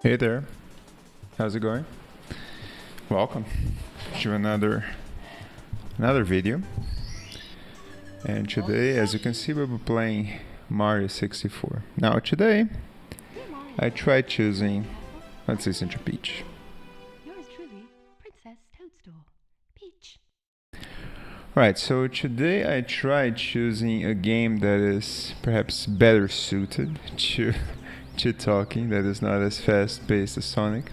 Hey there, how's it going? Welcome to another video. And today, as you can see, we'll be playing Mario 64. Now today, I tried choosing, let's listen to Peach. Yours truly, Princess Toadstool. Peach. Right, so today I tried choosing a game that is perhaps better suited to talking, that is not as fast-paced as Sonic.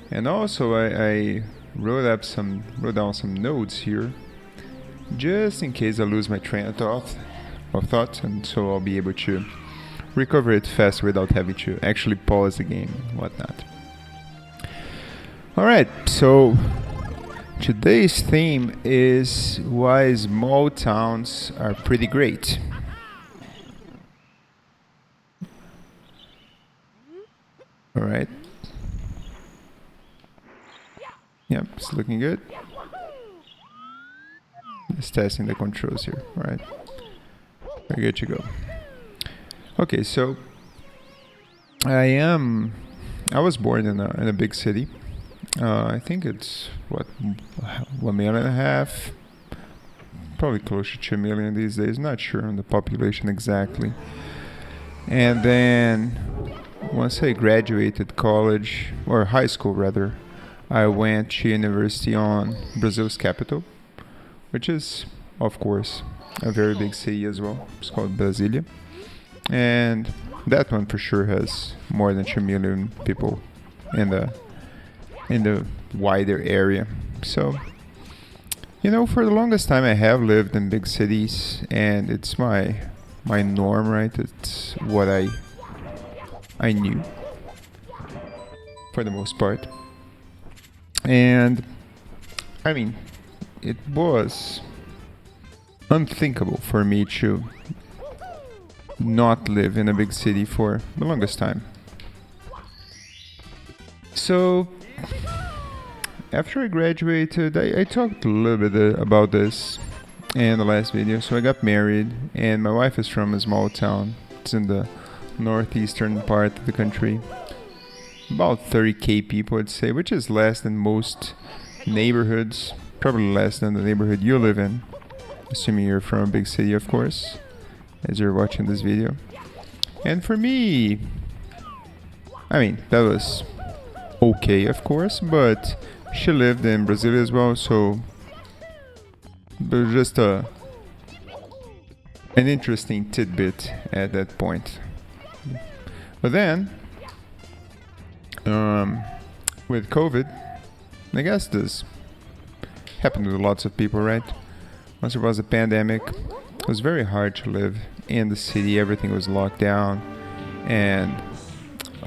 And also I wrote down some notes here, just in case I lose my train of thought, and so I'll be able to recover it fast without having to actually pause the game and whatnot. Alright, so today's theme is why small towns are pretty great. Alright. Yep, it's looking good. Just testing the controls here. Alright. We're good to go. Okay, so I was born in a big city. I think it's 1.5 million, probably closer to 2 million these days. Not sure on the population exactly. And then once I graduated college, or high school rather, I went to university on Brazil's capital, which is, of course, a very big city as well. It's called Brasilia. And that one for sure has more than 2 million people in the wider area. So, for the longest time I have lived in big cities, and it's my norm, right? It's what I knew for the most part. And I mean, it was unthinkable for me to not live in a big city for the longest time. So after I graduated, I talked a little bit about this in the last video. So I got married, and my wife is from a small town. It's in the northeastern part of the country. About 30,000 people, I'd say, which is less than most neighborhoods. Probably less than the neighborhood you live in, assuming you're from a big city, of course, as you're watching this video. And for me, I mean, that was okay, of course, but she lived in Brazil as well, so it was just an interesting tidbit at that point. But then, with COVID, I guess this happened to lots of people, right? Once there was a pandemic, it was very hard to live in the city. Everything was locked down, and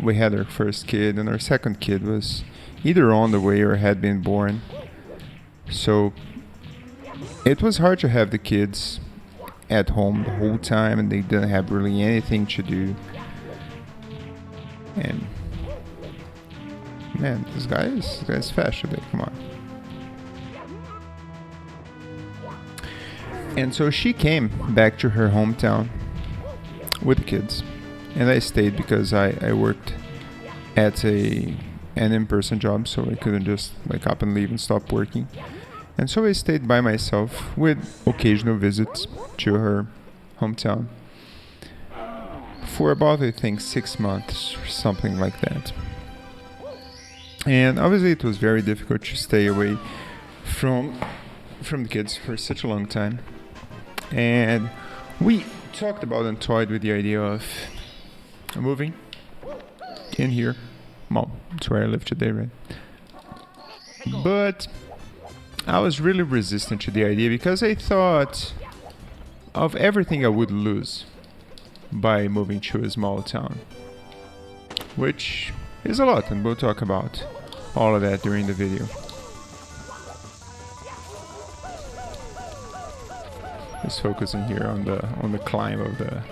we had our first kid, and our second kid was either on the way or had been born. So it was hard to have the kids at home the whole time, and they didn't have really anything to do. And man, this guy's fast today. Come on. And so she came back to her hometown with the kids, and I stayed because I worked at an in-person job, so I couldn't just wake up and leave and stop working. And so I stayed by myself with occasional visits to her hometown for about, I think, 6 months or something like that. And obviously it was very difficult to stay away from the kids for such a long time. And we talked about and toyed with the idea of moving in here. Well, that's where I live today, right? But I was really resistant to the idea because I thought of everything I would lose by moving to a small town, which is a lot, and we'll talk about all of that during the video. Just focusing here on the climb of the...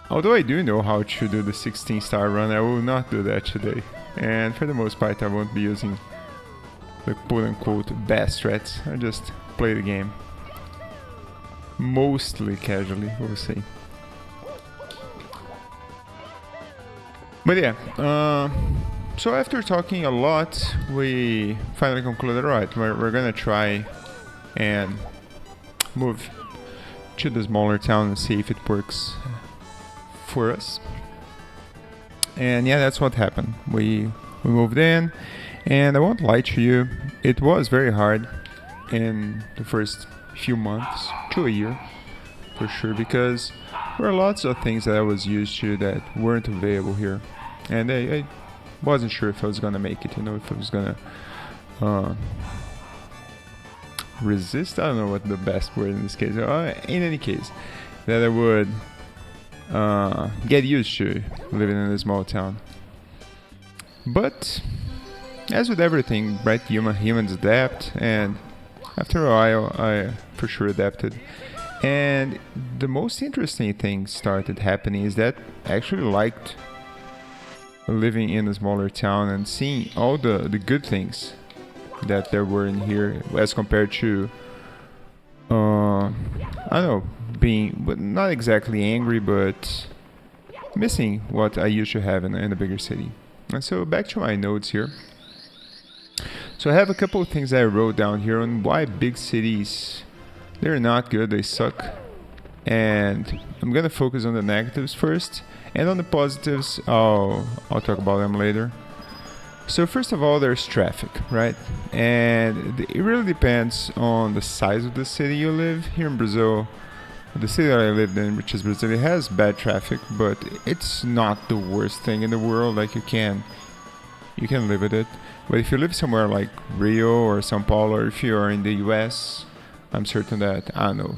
Although I do know how to do the 16-star run, I will not do that today. And for the most part, I won't be using the quote-unquote best strats. I just play the game. mostly casually, we'll say. But yeah, so after talking a lot, we finally concluded, right, we're gonna try and move to the smaller town and see if it works for us. And yeah, that's what happened. We moved in, and I won't lie to you, it was very hard in the first few months to a year, for sure, because there were lots of things that I was used to that weren't available here, and I wasn't sure if I was gonna make it. If I was gonna resist. I don't know what the best word in this case. In any case, that I would get used to living in a small town. But as with everything, right? Humans adapt, and after a while, I for sure adapted. And the most interesting thing started happening is that I actually liked living in a smaller town and seeing all the good things that there were in here as compared to I don't know, being, but not exactly angry, but missing what I used to have in a bigger city. And so back to my notes here. So I have a couple of things that I wrote down here on why big cities, they're not good, they suck. And I'm gonna focus on the negatives first, and on the positives, I'll talk about them later. So first of all, there's traffic, right? And it really depends on the size of the city you live. Here in Brazil, the city that I lived in, which is Brazil, it has bad traffic, but it's not the worst thing in the world. Like you can live with it. But if you live somewhere like Rio or São Paulo, or if you are in the US, I'm certain that, I don't know,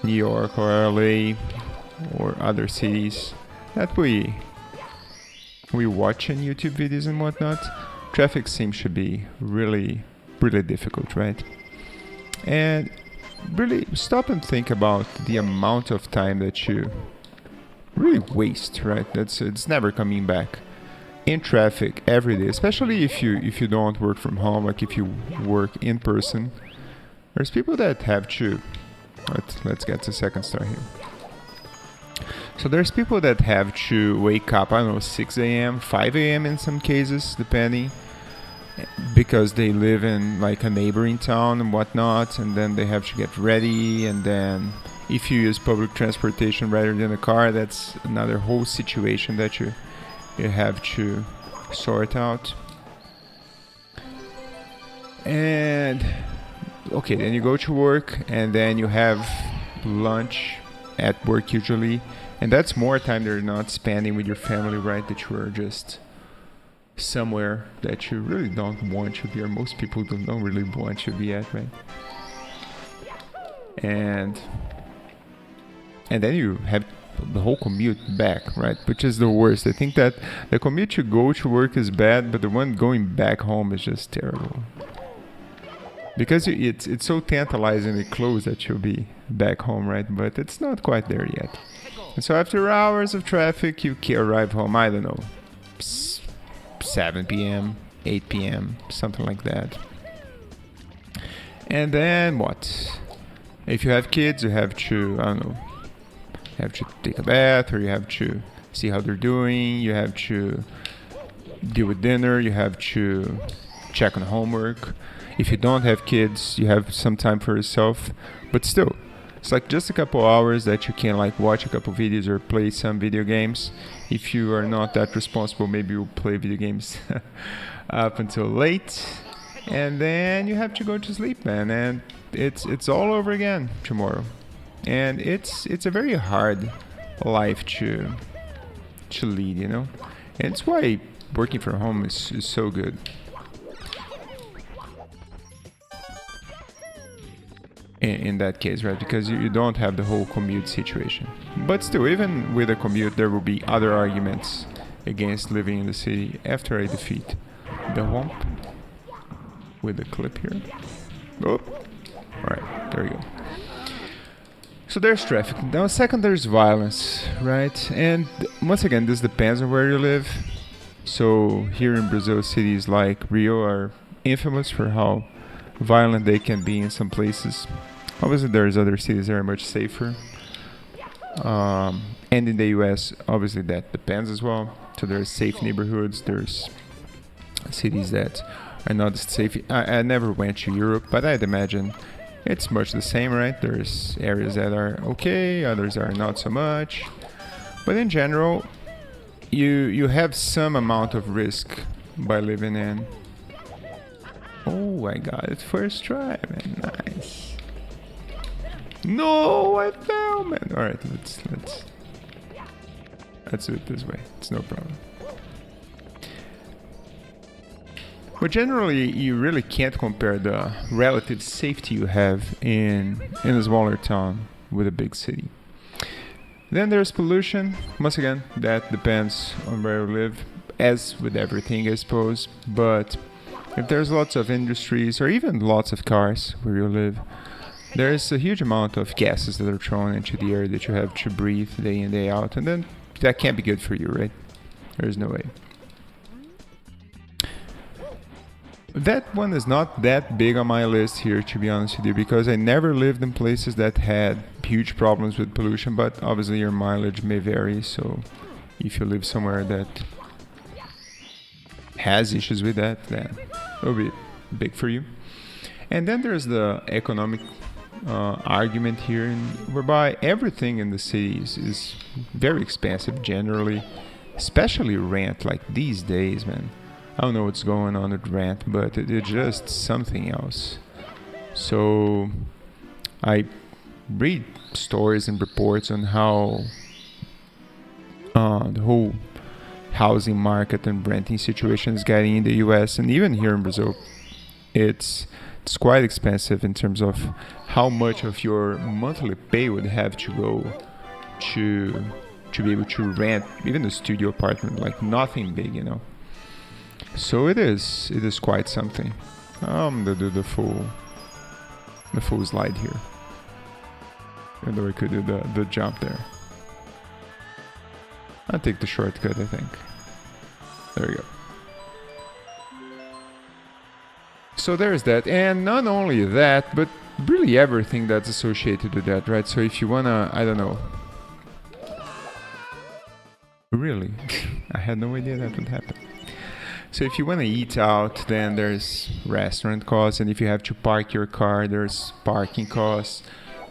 New York or LA or other cities that we watch in YouTube videos and whatnot, traffic seems to be really, really difficult, right? And really stop and think about the amount of time that you really waste, right? It's never coming back in traffic every day, especially if you don't work from home, like if you work in person. There's people that have to, let's get to second star here. So there's people that have to wake up, I don't know, 6 a.m., 5 a.m. in some cases, depending, because they live in like a neighboring town and whatnot, and then they have to get ready, and then if you use public transportation rather than a car, that's another whole situation that you have to sort out. And okay, then you go to work, and then you have lunch at work usually, and that's more time that you're not spending with your family, right? That you are just somewhere that you really don't want to be, or most people don't really want to be at, right? And then you have the whole commute back, right? Which is the worst. I think that the commute to go to work is bad, but the one going back home is just terrible. Because it's so tantalizingly close that you'll be back home, right? But it's not quite there yet. And so after hours of traffic, you can arrive home, I don't know, 7 p.m., 8 p.m., something like that. And then what? If you have kids, you have to, I don't know, have to take a bath, or you have to see how they're doing, you have to deal with dinner, you have to check on homework. If you don't have kids, you have some time for yourself, but still, it's like just a couple hours that you can like watch a couple videos or play some video games. If you are not that responsible, maybe you'll play video games up until late, and then you have to go to sleep, man, and it's all over again tomorrow. And it's a very hard life to lead, and it's why working from home is so good. In that case, right? Because you don't have the whole commute situation. But still, even with a commute, there will be other arguments against living in the city after I defeat the Womp with the clip here. Oh, alright, there we go. So there's traffic. Now second, there's violence, right? And once again, this depends on where you live. So here in Brazil, cities like Rio are infamous for how violent they can be in some places. Obviously, there's other cities that are much safer. And in the US, obviously, that depends as well. So there's safe neighborhoods. There's cities that are not safe. I never went to Europe, but I'd imagine it's much the same, right? There's areas that are okay, others are not so much. But in general, you have some amount of risk by living in. Oh, I got it first try, man. Nice. No, I fell, man. All right, let's do it this way. It's no problem. But generally, you really can't compare the relative safety you have in a smaller town with a big city. Then there's pollution. Once again, that depends on where you live, as with everything, I suppose. But if there's lots of industries or even lots of cars where you live, there's a huge amount of gases that are thrown into the air that you have to breathe day in, day out. And then that can't be good for you, right? There's no way. That one is not that big on my list here, to be honest with you, because I never lived in places that had huge problems with pollution, but obviously your mileage may vary, so if you live somewhere that has issues with that, then it'll be big for you. And then there's the economic argument here, whereby everything in the cities is very expensive generally, especially rent, like these days, man. I don't know what's going on with rent, but it's just something else. So I read stories and reports on how the whole housing market and renting situation is getting in the US, and even here in Brazil. It's quite expensive in terms of how much of your monthly pay would have to go to be able to rent even a studio apartment, like nothing big, you know. So it is quite something. I'm gonna do the full slide here. Even though I could do the jump there. I'll take the shortcut, I think. There we go. So there's that, and not only that, but really everything that's associated with that, right? So if you wanna, I don't know. Really? I had no idea that would happen. So if you want to eat out, then there's restaurant costs, and if you have to park your car, there's parking costs,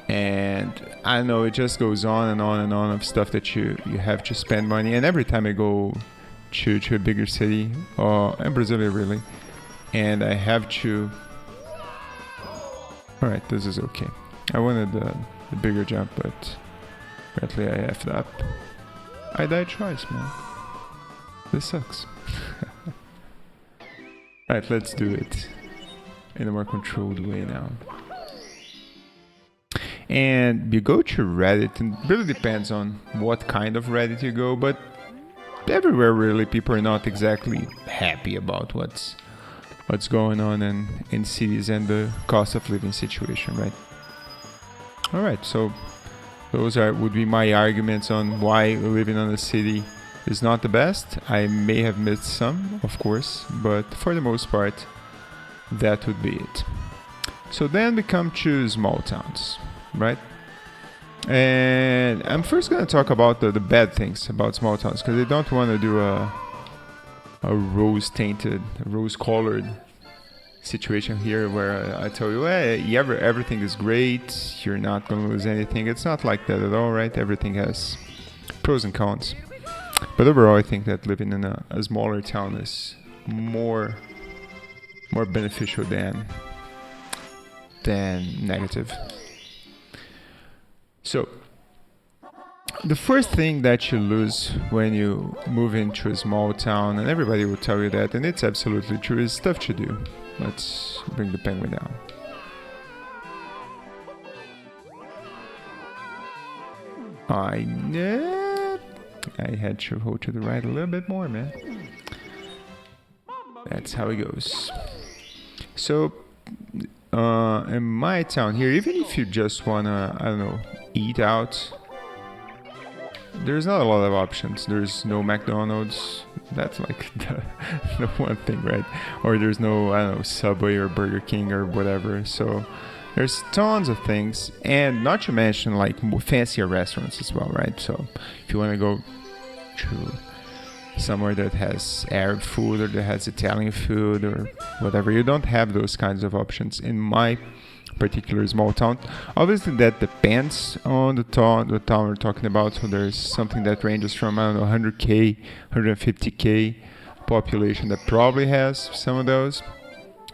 and I don't know, it just goes on and on and on of stuff that you have to spend money. And every time I go to a bigger city, in Brazil really, and I have to... Alright, this is okay. I wanted the bigger jump, but apparently I effed up. I died twice, man. This sucks. Alright, let's do it in a more controlled way now. And you go to Reddit, and it really depends on what kind of Reddit you go, but everywhere really people are not exactly happy about what's going on in cities and the cost of living situation, right? Alright, so those would be my arguments on why living in a city is not the best. I may have missed some, of course, but for the most part, that would be it. So then we come to small towns, right? And I'm first going to talk about the bad things about small towns, because I don't want to do a rose-tinted, rose-colored situation here where I tell you, hey, everything is great, you're not going to lose anything. It's not like that at all, right? Everything has pros and cons. But overall, I think that living in a smaller town is more beneficial than negative. So, the first thing that you lose when you move into a small town, and everybody will tell you that, and it's absolutely true, is stuff to do. Let's bring the penguin down. I had to hold to the right a little bit more, man. That's how it goes. So, in my town here, even if you just wanna, I don't know, eat out, there's not a lot of options. There's no McDonald's. That's like the one thing, right? Or there's no, I don't know, Subway or Burger King or whatever. So There's tons of things, and not to mention like fancier restaurants as well, right? So if you want to go to somewhere that has Arab food or that has Italian food or whatever, you don't have those kinds of options in my particular small town. Obviously, that depends on the town we're talking about. So there's something that ranges from, I don't know, 100k, 150k population that probably has some of those.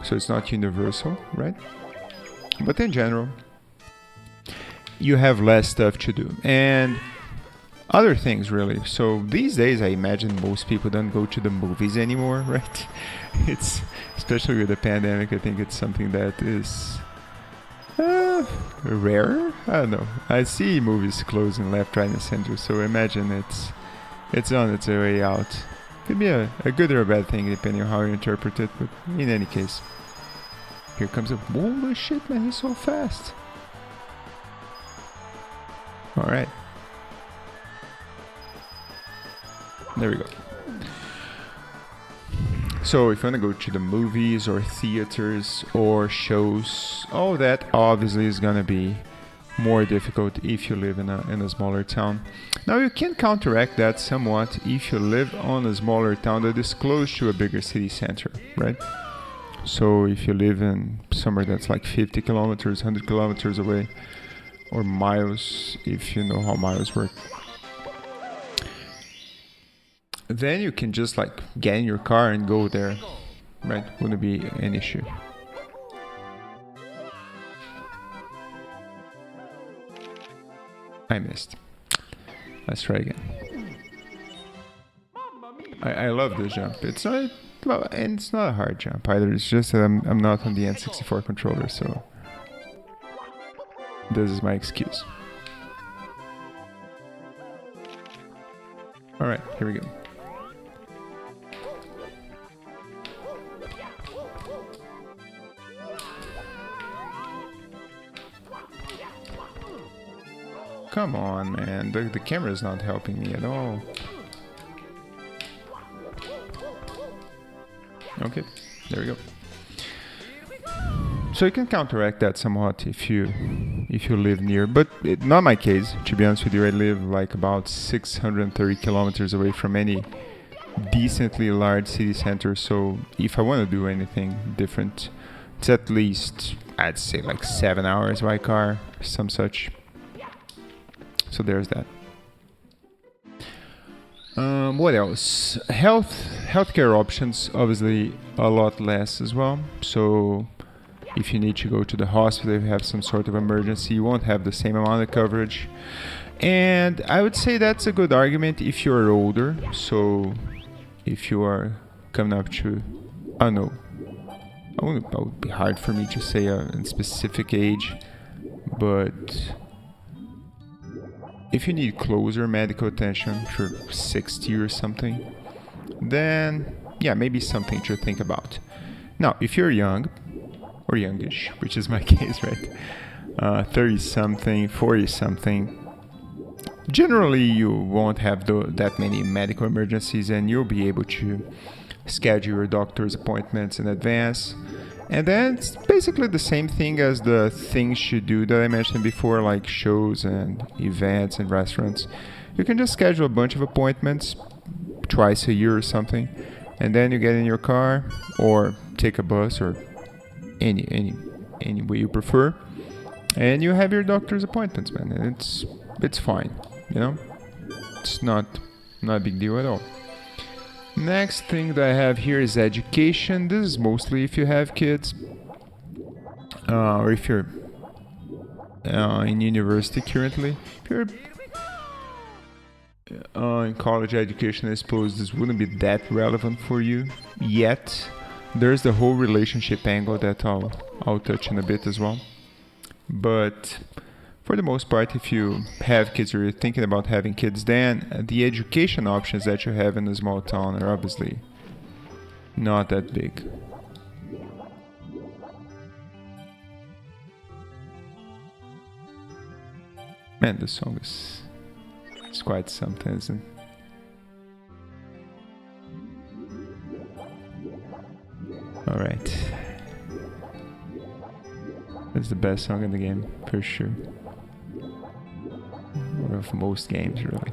So it's not universal, right? But in general, you have less stuff to do. And other things, really. So these days, I imagine most people don't go to the movies anymore, right? It's, especially with the pandemic, I think it's something that is rarer. I don't know. I see movies closing left, right, and center. So imagine it's on its way out. Could be a good or a bad thing depending on how you interpret it. But in any case, here comes a holy shit, man! He's so fast. All right. There we go. So if you want to go to the movies or theaters or shows, all that obviously is going to be more difficult if you live in a smaller town. Now you can counteract that somewhat if you live on a smaller town that is close to a bigger city center, right? So if you live in somewhere that's like 50 kilometers, 100 kilometers away, or miles, if you know how miles work, then you can just like get in your car and go there, right? Wouldn't be an issue. I missed. Let's try again. I love this jump. It's not, well, and it's not a hard jump either. It's just that I'm not on the N64 controller, so this is my excuse. All right, here we go. Come on, man. The camera is not helping me at all. Okay, there we go. So you can counteract that somewhat if you live near, but not my case. To be honest with you, I live like about 630 kilometers away from any decently large city center. So if I want to do anything different, it's at least, I'd say, like 7 hours by car, some such. So there's that. What else? Healthcare options, obviously a lot less as well. So if you need to go to the hospital, if you have some sort of emergency, you won't have the same amount of coverage. And I would say that's a good argument if you're older. So if you are coming up to, I don't know, it would be hard for me to say a specific age, but if you need closer medical attention for 60 or something, then yeah, maybe something to think about. Now, if you're young, or youngish, which is my case, right? 30 something, 40 something, generally you won't have that many medical emergencies, and you'll be able to schedule your doctor's appointments in advance. And then it's basically the same thing as the things you do that I mentioned before, like shows and events and restaurants. You can just schedule a bunch of appointments twice a year or something, and then you get in your car or take a bus or any way you prefer, and you have your doctor's appointments, man. And it's fine, you know. It's not a big deal at all. Next thing that I have here is education. This is mostly if you have kids, or if you're in university currently. If you're in college education, I suppose this wouldn't be that relevant for you yet. There's the whole relationship angle that I'll touch in a bit as well. But for the most part, if you have kids or you're thinking about having kids, then the education options that you have in a small town are obviously not that big. Man, the song is quite something, isn't it? All right. That's the best song in the game, for sure. Or of most games, really.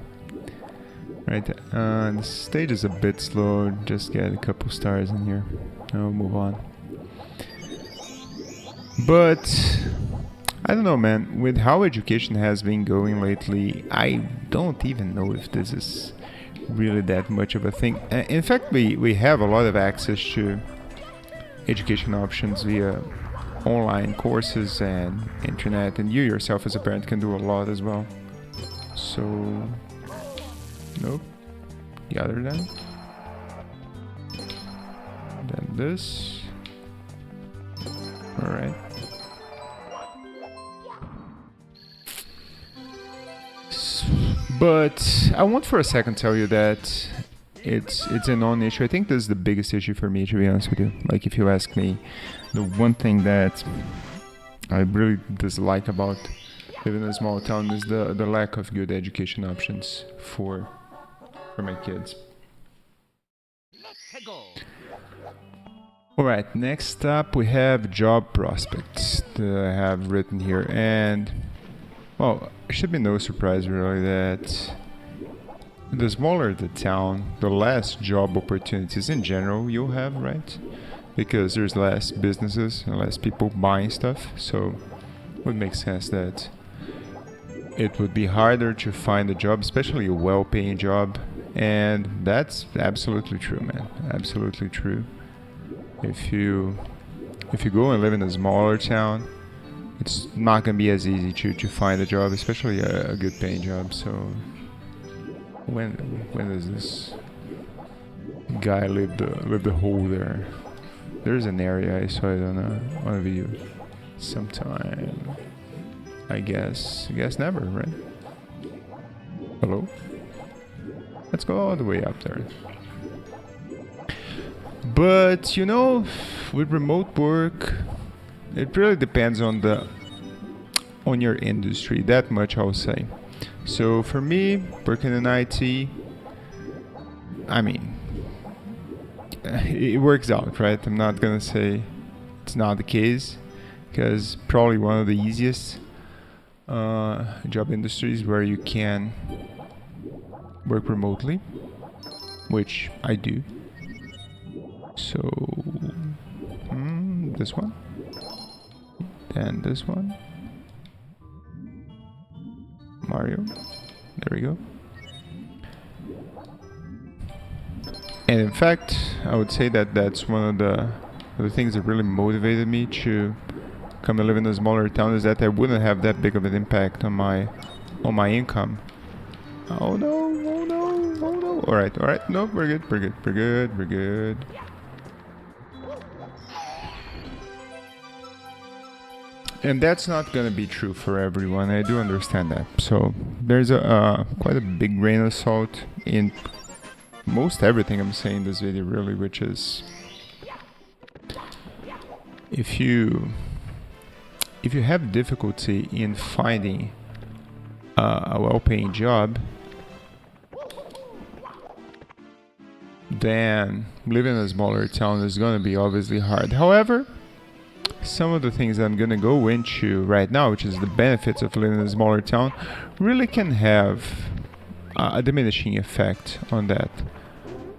Right, the stage is a bit slow. Just get a couple stars in here. I'll move on. But I don't know, man. With how education has been going lately, I don't even know if this is really that much of a thing. In fact, we have a lot of access to education options via online courses and internet, and you yourself as a parent can do a lot as well. So, nope. The other then this. All right. But I want for a second tell you that it's a non-issue. I think this is the biggest issue for me, to be honest with you. Like, if you ask me, the one thing that I really dislike about living in a small town is the lack of good education options for my kids. Alright, next up we have job prospects that I have written here, and well, it should be no surprise really that the smaller the town, the less job opportunities in general you'll have, right? Because there's less businesses and less people buying stuff, so it would make sense that it would be harder to find a job, especially a well-paying job. And that's absolutely true, man. Absolutely true. If you go and live in a smaller town, it's not gonna be as easy to find a job, especially a good paying job. So when does this guy live the hole there? There's an area, I saw it on a video sometime. I guess never, right? Hello? Let's go all the way up there. But you know, with remote work, it really depends on your industry. That much I'll say. So for me, working in IT, I mean, it works out, right? I'm not gonna say it's not the case, because probably one of the easiest job industries where you can work remotely, which I do. So this one, then this one, Mario, there we go. And in fact, I would say that that's one of the things that really motivated me to come and live in a smaller town, is that I wouldn't have that big of an impact on my income. Oh no, oh no, oh no. Alright, no, we're good. And that's not gonna be true for everyone, I do understand that. So there's quite a big grain of salt in most everything I'm saying in this video, really, which is if you have difficulty in finding a well-paying job, then living in a smaller town is going to be obviously hard. However, some of the things I'm going to go into right now, which is the benefits of living in a smaller town, really can have a diminishing effect on that.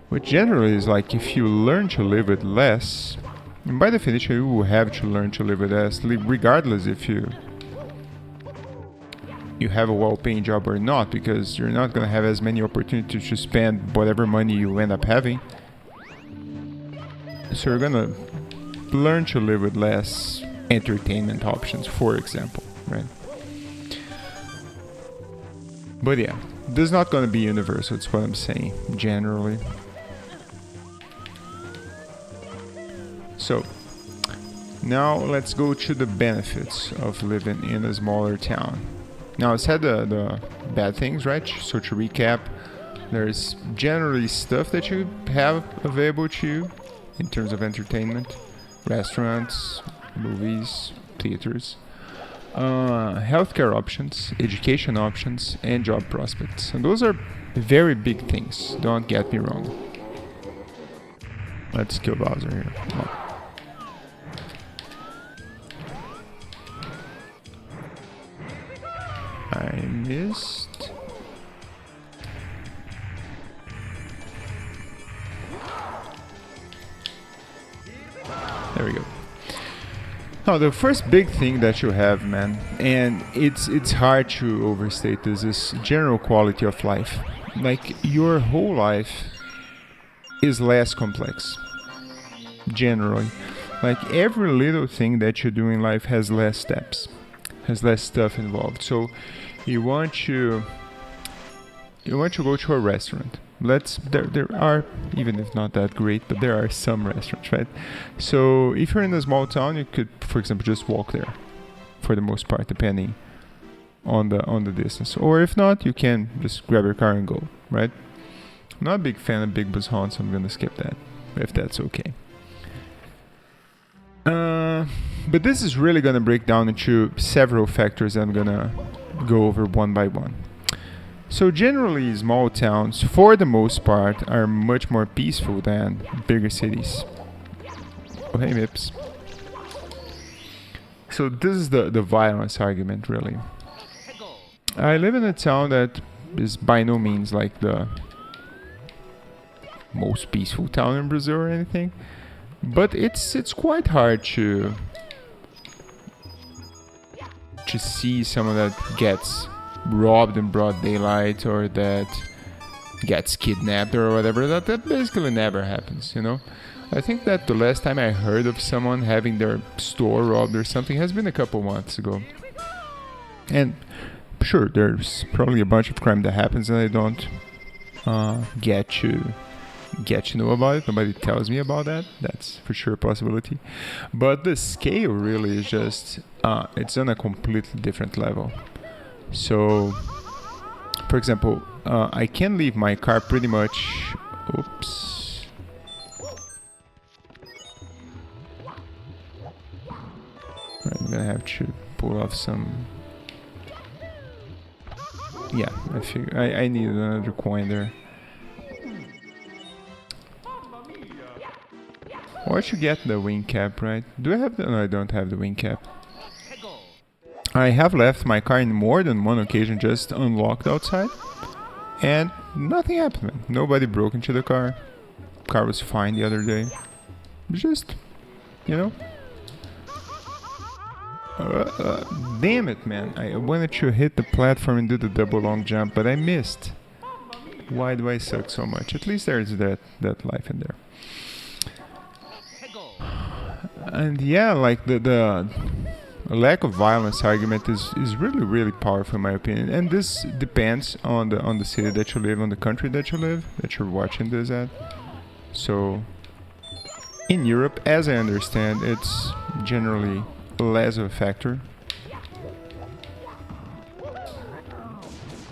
Which generally is like, if you learn to live with less, and by definition you will have to learn to live with less, regardless if you have a well-paying job or not, because you're not going to have as many opportunities to spend whatever money you end up having. So you're going to learn to live with less entertainment options, for example, right? But yeah, this is not going to be universal, it's what I'm saying, generally. So, now let's go to the benefits of living in a smaller town. Now, I said the bad things, right? So to recap, there's generally stuff that you have available to you in terms of entertainment. Restaurants, movies, theaters, healthcare options, education options, and job prospects. And those are very big things, don't get me wrong. Let's kill Bowser here. I missed. There we go. Now, the first big thing that you have, man, and it's hard to overstate this, is general quality of life. Like, your whole life is less complex, generally. Like, every little thing that you do in life has less steps, has less stuff involved. So, you want to go to a restaurant. There are, even if not that great, but there are some restaurants, right? So if you're in a small town, you could, for example, just walk there for the most part, depending on the distance. Or if not, you can just grab your car and go, right? I'm not a big fan of big bus haunts, so I'm gonna skip that, if that's okay. But this is really gonna break down into several factors that I'm gonna go over one by one. So generally, small towns, for the most part, are much more peaceful than bigger cities. Oh, hey, Mips. So this is the violence argument, really. I live in a town that is by no means like the most peaceful town in Brazil or anything, but it's quite hard to see someone that gets robbed in broad daylight or that gets kidnapped or whatever. That basically never happens, you know. I think that the last time I heard of someone having their store robbed or something has been a couple months ago. And sure, there's probably a bunch of crime that happens and I don't get to know about it. Nobody tells me about that. That's for sure a possibility. But the scale really is just it's on a completely different level. So, for example, I can leave my car pretty much... Oops. Right, I'm gonna have to pull off some... Yeah, I figure I need another coin there. Or I should get the wing cap, right? Do I have the... No, I don't have the wing cap. I have left my car in more than one occasion just unlocked outside, and nothing happened, man. Nobody broke into the car. Car was fine the other day. Just, you know. Damn it, man. I wanted to hit the platform and do the double long jump, but I missed. Why do I suck so much? At least there's that life in there. And yeah, like the lack of violence argument is really, really powerful in my opinion, and this depends on the city that you live, on the country that you live, that you're watching this at. So in Europe, as I understand, it's generally less of a factor.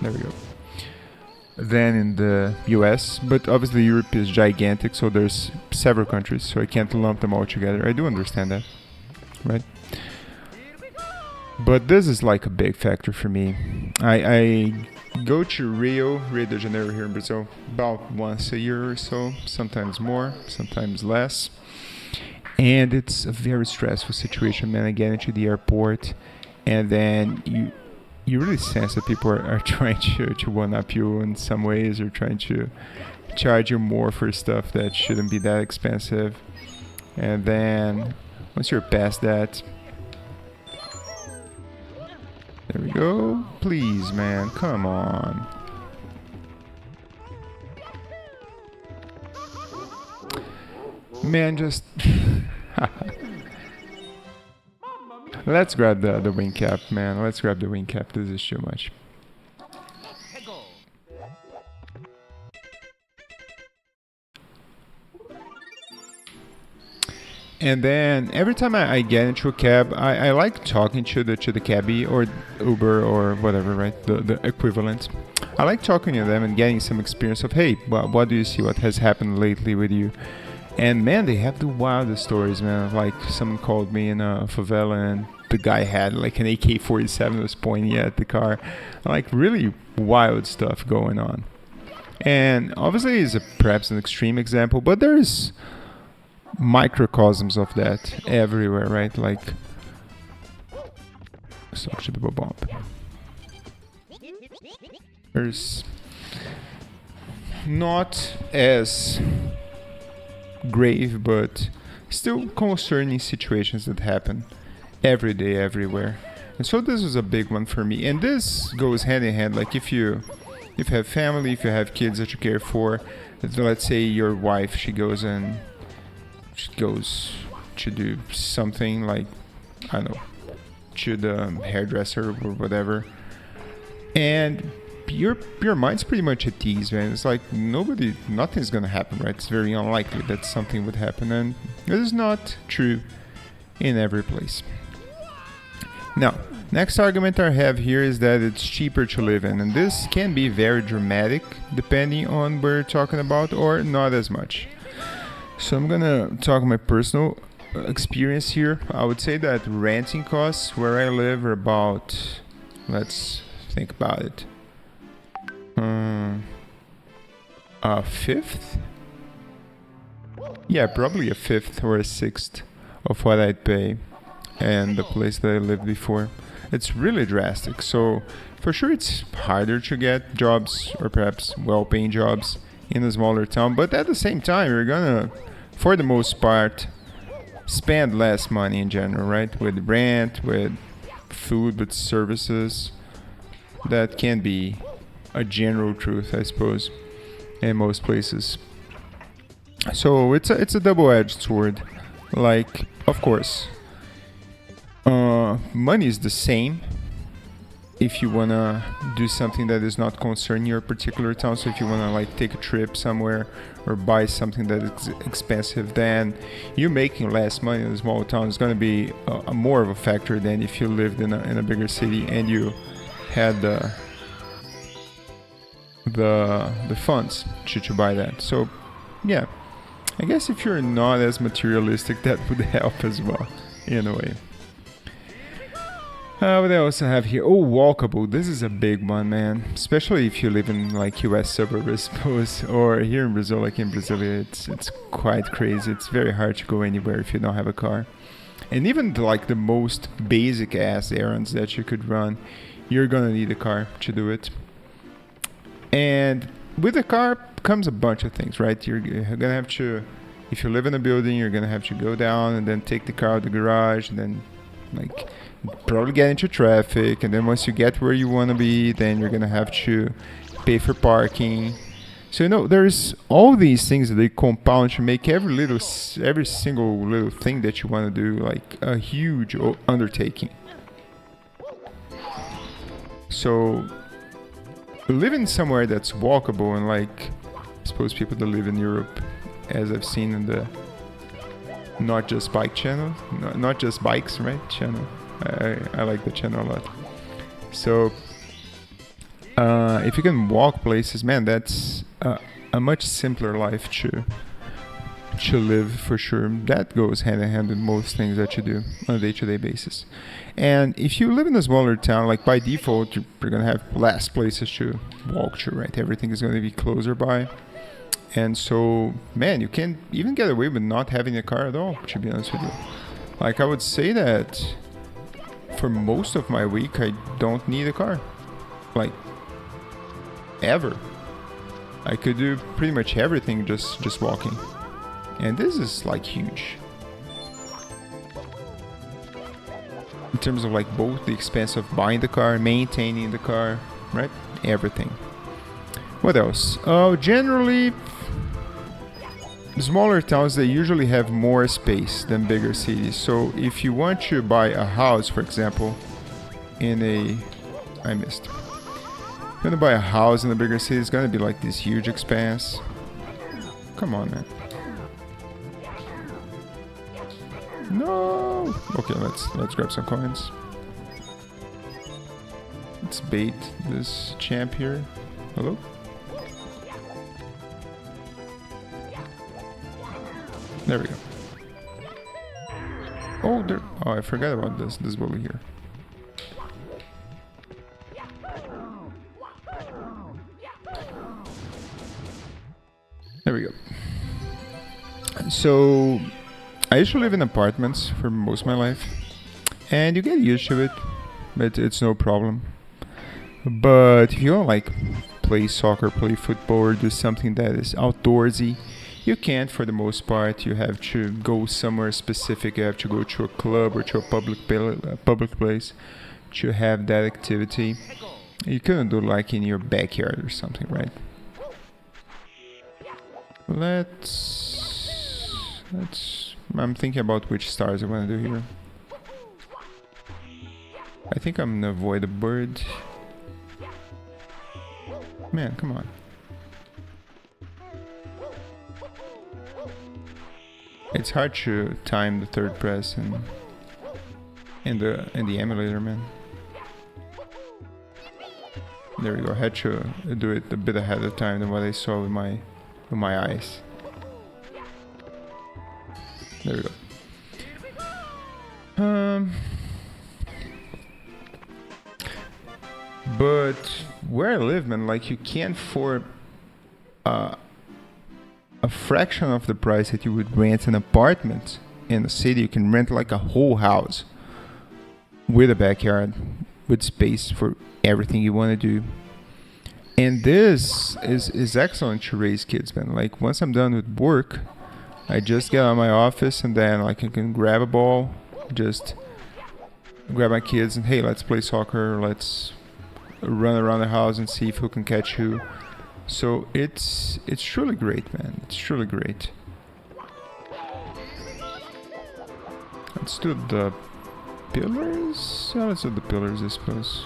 There we go. Than in the US, but obviously Europe is gigantic, so there's several countries, so I can't lump them all together. I do understand that, right? But this is like a big factor for me. I go to Rio de Janeiro here in Brazil about once a year or so, sometimes more, sometimes less. And it's a very stressful situation, man. I get into the airport and then you really sense that people are trying to one-up you in some ways, or trying to charge you more for stuff that shouldn't be that expensive. And then once you're past that, there we go. Please, man, come on. Man, just... Let's grab the wing cap, man. Let's grab the wing cap. This is too much. And then every time I get into a cab, I like talking to the cabbie or Uber or whatever, right? The equivalent. I like talking to them and getting some experience of, hey, what do you see? What has happened lately with you? And man, they have the wildest stories, man. Like someone called me in a favela and the guy had like an AK-47 was pointing at the car. Like really wild stuff going on. And obviously it's perhaps an extreme example, but there's microcosms of that everywhere, right? Like, stop to the bomb. There's not as grave, but still concerning situations that happen every day, everywhere. And so this was a big one for me. And this goes hand in hand. Like if you have family, if you have kids that you care for, let's say your wife, she goes to do something like, I don't know, to the hairdresser or whatever, and your mind's pretty much at ease, man. It's like nothing's gonna happen, right? It's very unlikely that something would happen, and it is not true in every place. Now, next argument I have here is that it's cheaper to live in, and this can be very dramatic depending on where you're talking about, or not as much. So I'm gonna talk my personal experience here. I would say that renting costs where I live are about, let's think about it, a fifth? Yeah, probably a fifth or a sixth of what I'd pay in the place that I lived before. It's really drastic. So for sure it's harder to get jobs, or perhaps well-paying jobs in a smaller town, but at the same time you're gonna, for the most part, spend less money in general, right? With rent, with food, with services. That can be a general truth, I suppose, in most places. So it's a double-edged sword. Like, of course, money is the same if you wanna do something that is not concerning your particular town. So if you wanna like take a trip somewhere or buy something that is expensive, then you making less money in a small town is gonna be a more of a factor than if you lived in a bigger city and you had the funds to buy that. So yeah, I guess if you're not as materialistic, that would help as well in a way. What else I have here? Oh, walkable. This is a big one, man. Especially if you live in like US suburbs, I suppose, or here in Brazil, like in Brasilia, it's quite crazy. It's very hard to go anywhere if you don't have a car. And even like the most basic ass errands that you could run, you're gonna need a car to do it. And with a car comes a bunch of things, right? You're gonna have to, if you live in a building, you're gonna have to go down and then take the car out of the garage, and then like probably get into traffic, and then once you get where you want to be, then you're gonna have to pay for parking. So there's all these things that they compound to make every single little thing that you want to do like a huge undertaking. So living somewhere that's walkable, and like I suppose people that live in Europe, as I've seen in the Not Just Bike channel, not just bikes, right, channel. I like the channel a lot. So if you can walk places, man, that's a much simpler life to live for sure. That goes hand in hand with most things that you do on a day-to-day basis. And if you live in a smaller town, like by default, you're gonna have less places to walk to, right? Everything is gonna be closer by. And so, man, you can even get away with not having a car at all, to be honest with you. Like, I would say that for most of my week, I don't need a car. Like, ever. I could do pretty much everything just walking. And this is, like, huge. In terms of, like, both the expense of buying the car, maintaining the car, right? Everything. What else? Generally, smaller towns, they usually have more space than bigger cities. So if you want to buy a house, for example, I missed. If you're gonna buy a house in a bigger city, it's gonna be like this huge expanse. Come on, man. No. Okay, let's grab some coins. Let's bait this champ here. Hello? There we go. Oh, I forgot about this bully here. There we go. So, I used to live in apartments for most of my life, and you get used to it, but it's no problem. But if you want like play soccer, play football, or do something that is outdoorsy, you can't for the most part. You have to go somewhere specific. You have to go to a club or to a public place to have that activity. You couldn't do like in your backyard or something, right? I'm thinking about which stars I want to do here. I think I'm gonna avoid a bird. Man, come on. It's hard to time the third press and the emulator, man. There we go. I had to do it a bit ahead of time than what I saw with my eyes. There we go. But where I live, man, like you can't for a fraction of the price that you would rent an apartment in the city, you can rent like a whole house with a backyard, with space for everything you want to do. And this is excellent to raise kids, man. Like once I'm done with work, I just get out of my office and then like I can grab a ball, just grab my kids and hey, let's play soccer, let's run around the house and see who can catch who. So it's truly great, man. It's truly great. Let's do the pillars. Yeah, let's do the pillars, I suppose.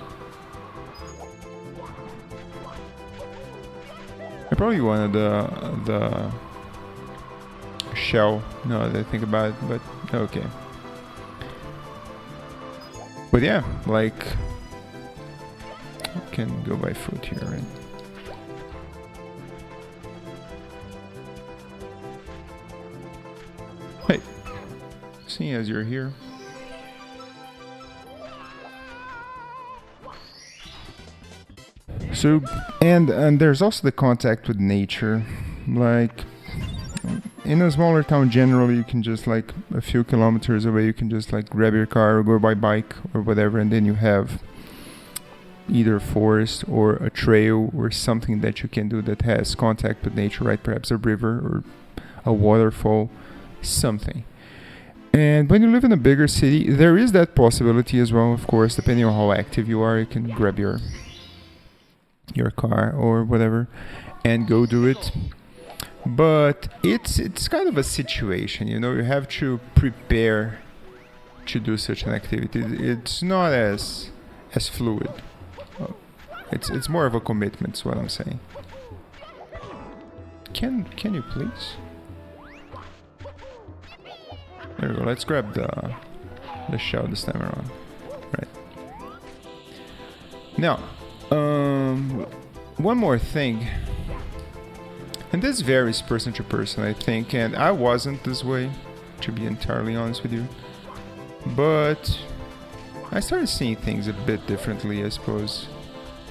I probably wanted the shell. No, that I think about it, but okay. But yeah, like can go by foot here, right? Hey, seeing as you're here. So, and there's also the contact with nature. Like, in a smaller town, generally, you can just like a few kilometers away, you can just like grab your car or go by bike or whatever, and then you have either a forest or a trail or something that you can do that has contact with nature, right? Perhaps a river or a waterfall, something. And when you live in a bigger city, there is that possibility as well, of course, depending on how active you are. You can grab your car or whatever and go do it. But it's kind of a situation, you know, you have to prepare to do such an activity. It's not as fluid. It's more of a commitment, is what I'm saying. Can you please? There we go. Let's grab the shell this time around. Right. Now, one more thing. And this varies person to person, I think, and I wasn't this way, to be entirely honest with you. But I started seeing things a bit differently, I suppose.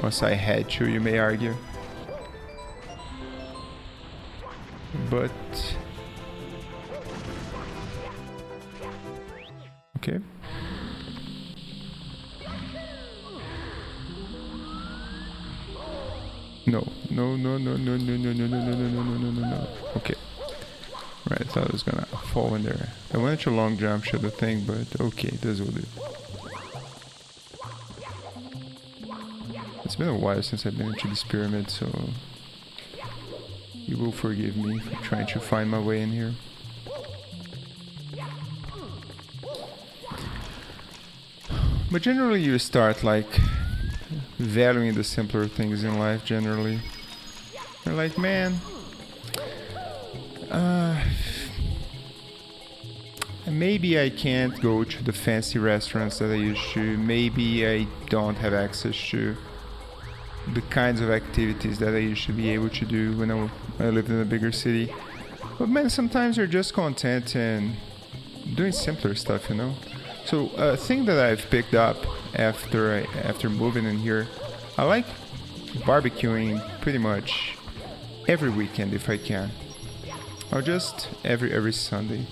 Once I had to, you may argue. But okay. No. Okay. Right, I thought it was gonna fall in there. I wanted to long jump shot the thing, but okay, this will do. It's been a while since I've been into this pyramid, so you will forgive me for trying to find my way in here. But generally you start like valuing the simpler things in life generally. You're like, man, maybe I can't go to the fancy restaurants that I used to. Maybe I don't have access to the kinds of activities that I used to be able to do when I lived in a bigger city. But man, sometimes you're just content in doing simpler stuff, you know? So a thing that I've picked up after moving in here, I like barbecuing pretty much every weekend if I can. Or just every Sunday.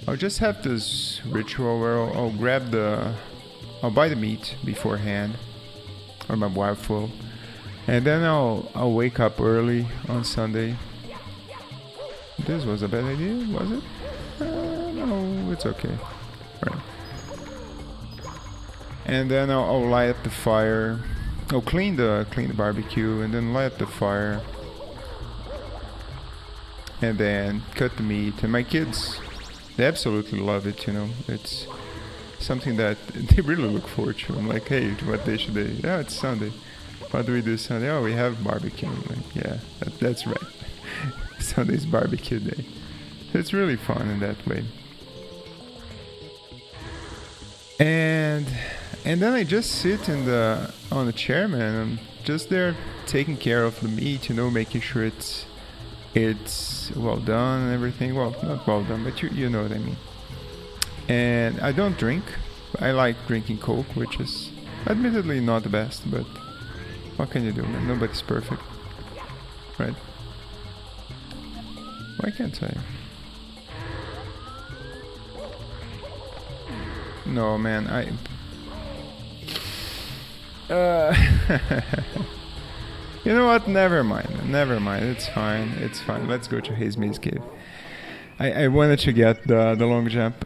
I'll just have this ritual where I'll buy the meat beforehand, or my wife will, And then I'll wake up early on Sunday. This was a bad idea, was it? No, it's okay. Right. And then I'll light up the fire. I'll clean the barbecue and then light up the fire. And then cut the meat. And my kids, they absolutely love it, you know. It's something that they really look forward to. I'm like, hey, what day should they? Yeah, it's Sunday. What do we do Sunday? Oh, we have barbecue. I'm like, yeah, that's right. Sunday's barbecue day. It's really fun in that way. And then I just sit on the chair, man. I'm just there taking care of the meat, you know, making sure it's well done and everything. Well, not well done, but you know what I mean. And I don't drink. I like drinking Coke, which is admittedly not the best, but what can you do, man? Nobody's perfect, right? Why can't I? No, man, you know what? Never mind. It's fine. Let's go to Haze Maze Cave. I wanted to get the long jump.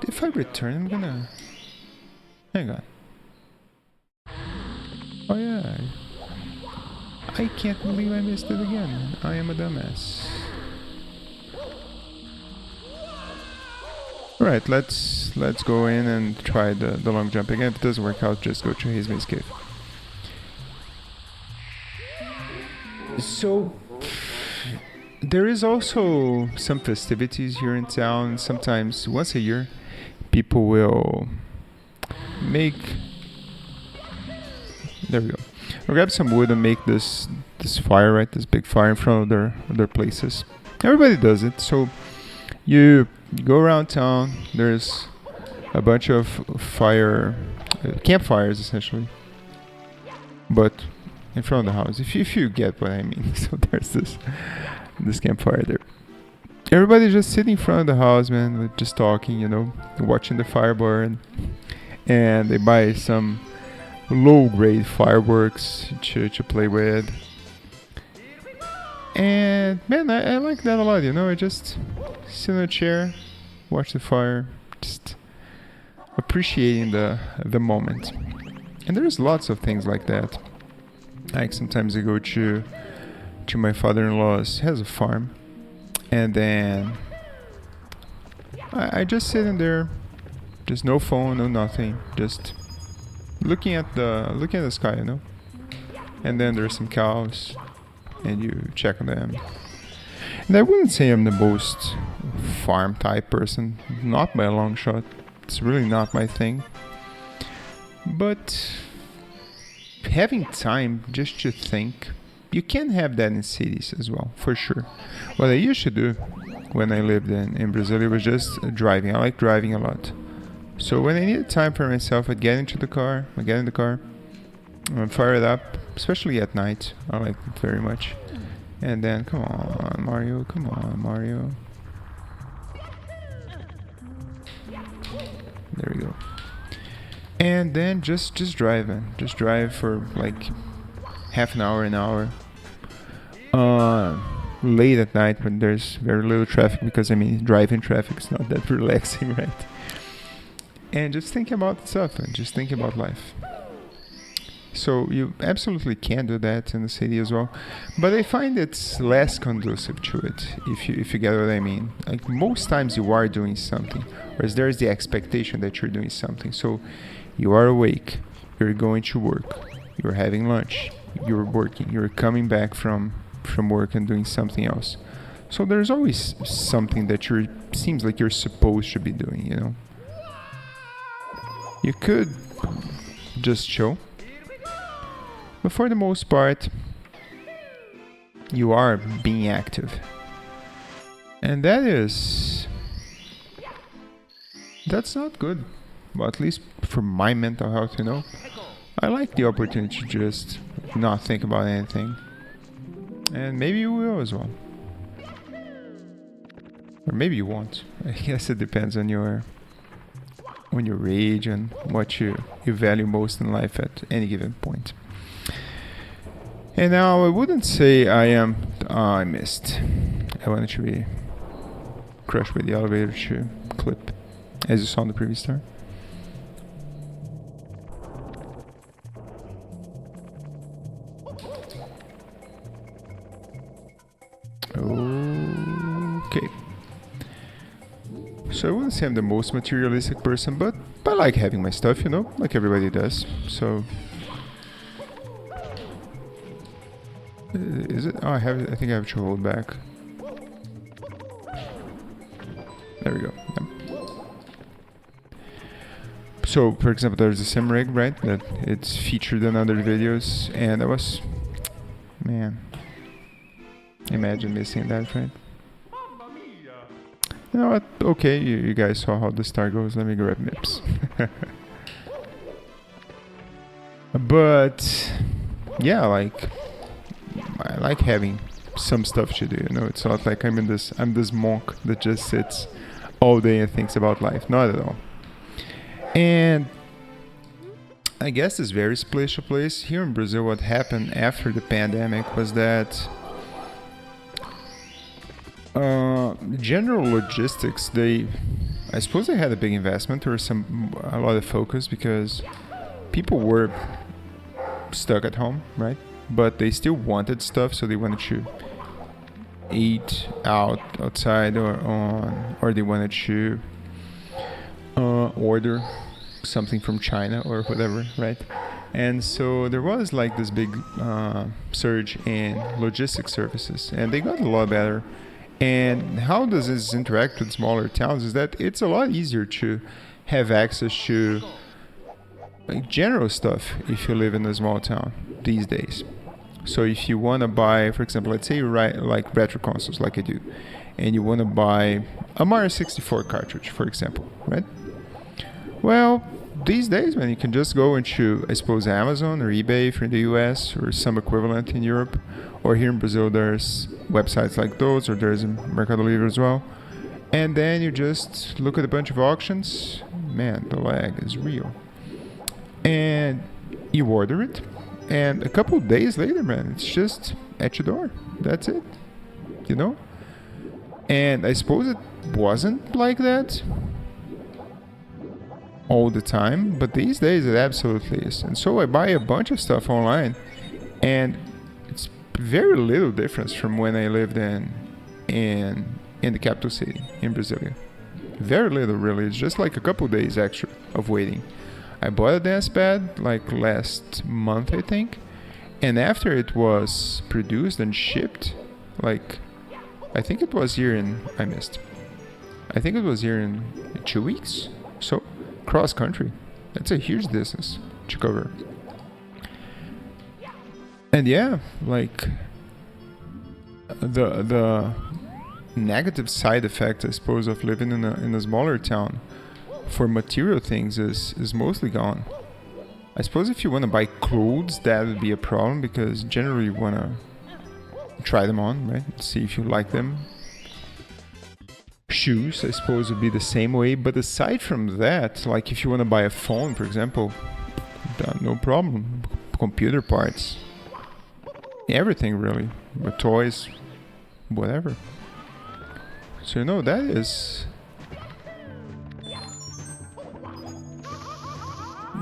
If I return, I'm gonna... Hang on. Oh yeah. I can't believe I missed it again. I am a dumbass. Right, let's go in and try the long jump again. If it doesn't work out, just go to Haze Maze Cave. So there is also some festivities here in town. Sometimes once a year, people will make... There we go. I'll grab some wood and make this fire, right? This big fire in front of their places. Everybody does it. So you go around town. There's a bunch of campfires essentially, but in front of the house. If you get what I mean. So there's this campfire there. Everybody's just sitting in front of the house, man, just talking, you know, watching the fire burn, and they buy some low-grade fireworks to play with. And man, I like that a lot, you know. I just sit in a chair, watch the fire, just appreciating the moment. And there's lots of things like that. Like sometimes I go to my father-in-law's, he has a farm, and then I just sit in there, just no phone, no nothing, just looking at the sky, you know. And then there's some cows, and you check on them. And I wouldn't say I'm the most farm type person, not by a long shot. It's really not my thing. But having time just to think, you can have that in cities as well, for sure. What I used to do when I lived in Brazil, it was just driving. I like driving a lot. So when I needed time for myself, I'd get in the car, and fire it up, especially at night. I like it very much. And then, come on, Mario. There we go. And then just driving. Just drive for like half an hour. Late at night when there's very little traffic, because I mean, driving traffic is not that relaxing, right? And just think about stuff and just think about life. So you absolutely can do that in the city as well, but I find it's less conducive to it, if you get what I mean. Like most times you are doing something, whereas there's the expectation that you're doing something. So you are awake, you're going to work, you're having lunch, you're working, you're coming back from work and doing something else. So there's always something that seems like you're supposed to be doing, you know. You could just chill, but for the most part, you are being active. And that's not good. Well, at least for my mental health, you know. I like the opportunity to just not think about anything. And maybe you will as well. Or maybe you won't. I guess it depends on your age and what you value most in life at any given point. And now I wouldn't say I am. I missed. I wanted to be crushed with the elevator to clip, as you saw in the previous time. Okay. So I wouldn't say I'm the most materialistic person, but I like having my stuff, you know, like everybody does. So is it? Oh, I have. I think I have to hold back. There we go. Yep. So, for example, there's a sim rig, right? That it's featured in other videos, and I was, man, imagine missing that, right? You know what? Okay, you guys saw how the star goes. Let me grab Mips. But yeah, like I like having some stuff to do. You know, it's not like I'm this monk that just sits all day and thinks about life. Not at all. And I guess this very special place here in Brazil. What happened after the pandemic was that general logistics, I suppose they had a big investment or a lot of focus because people were stuck at home, right? But they still wanted stuff, so they wanted to eat outside or they wanted to order something from China or whatever, right? And so there was like this big surge in logistics services, and they got a lot better. And how does this interact with smaller towns is that it's a lot easier to have access to like general stuff if you live in a small town these days. So if you want to buy, for example, let's say you like retro consoles like I do, and you want to buy a Mario 64 cartridge, for example, right? Well, these days, man, you can just go into, I suppose, Amazon or eBay if you're in the US or some equivalent in Europe. Or here in Brazil, there's websites like those, or there's Mercado Livre as well. And then you just look at a bunch of auctions. Man, the lag is real. And you order it. And a couple of days later, man, it's just at your door. That's it. You know? And I suppose it wasn't like that all the time, but these days it absolutely is. And so I buy a bunch of stuff online, and it's very little difference from when I lived in the capital city in Brasilia. Very little, really. It's just like a couple days extra of waiting. I bought a dance pad like last month, I think, and after it was produced and shipped, like I think it was here in I think it was here in 2 weeks. So cross country, that's a huge distance to cover. And yeah, like the negative side effect, I suppose, of living in a smaller town for material things is mostly gone. I suppose if you want to buy clothes, that would be a problem because generally you want to try them on, right? See if you like them. Shoes, I suppose, would be the same way. But aside from that, like if you want to buy a phone, for example, no problem. Computer parts, everything really, with toys, whatever. So you know that is.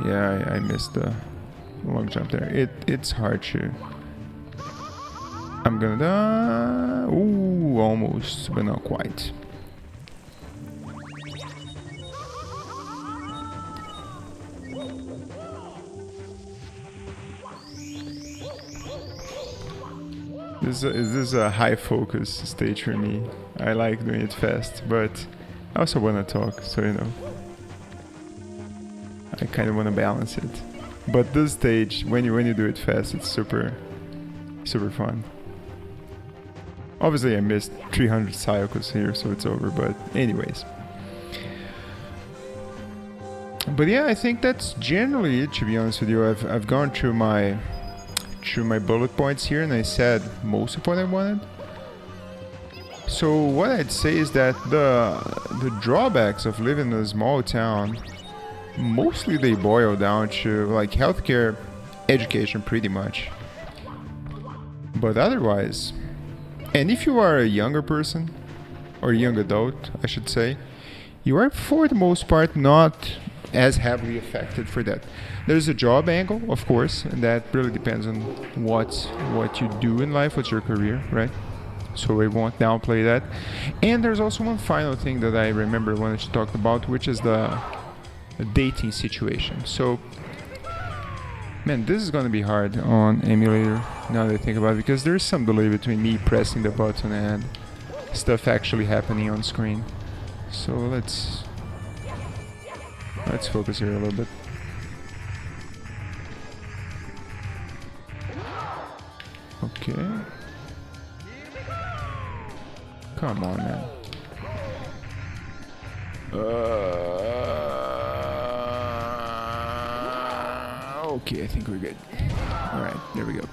Yeah, I missed the long jump there. It's hard to. I'm gonna die. Ooh, almost, but not quite. This is a high focus stage for me. I like doing it fast, but I also want to talk, so you know. I kind of want to balance it. But this stage, when you do it fast, it's super fun. Obviously I missed 300 cycles here, so it's over, but anyways. But yeah, I think that's generally it, to be honest with you. I've gone through my bullet points here and I said most of what I wanted. So what I'd say is that the drawbacks of living in a small town, mostly they boil down to like healthcare, education pretty much. But otherwise, and if you are a younger person, or young adult, I should say, you are for the most part not as heavily affected for that. There's a job angle, of course, and that really depends on what you do in life, what's your career, right? So we won't downplay that. And there's also one final thing that I remember when I talked about, which is the dating situation. So, man, this is gonna be hard on emulator now that I think about it, because there's some delay between me pressing the button and stuff actually happening on screen. So let's focus here a little bit. Okay. Come on, man. Okay, I think we're good. Alright, there we go.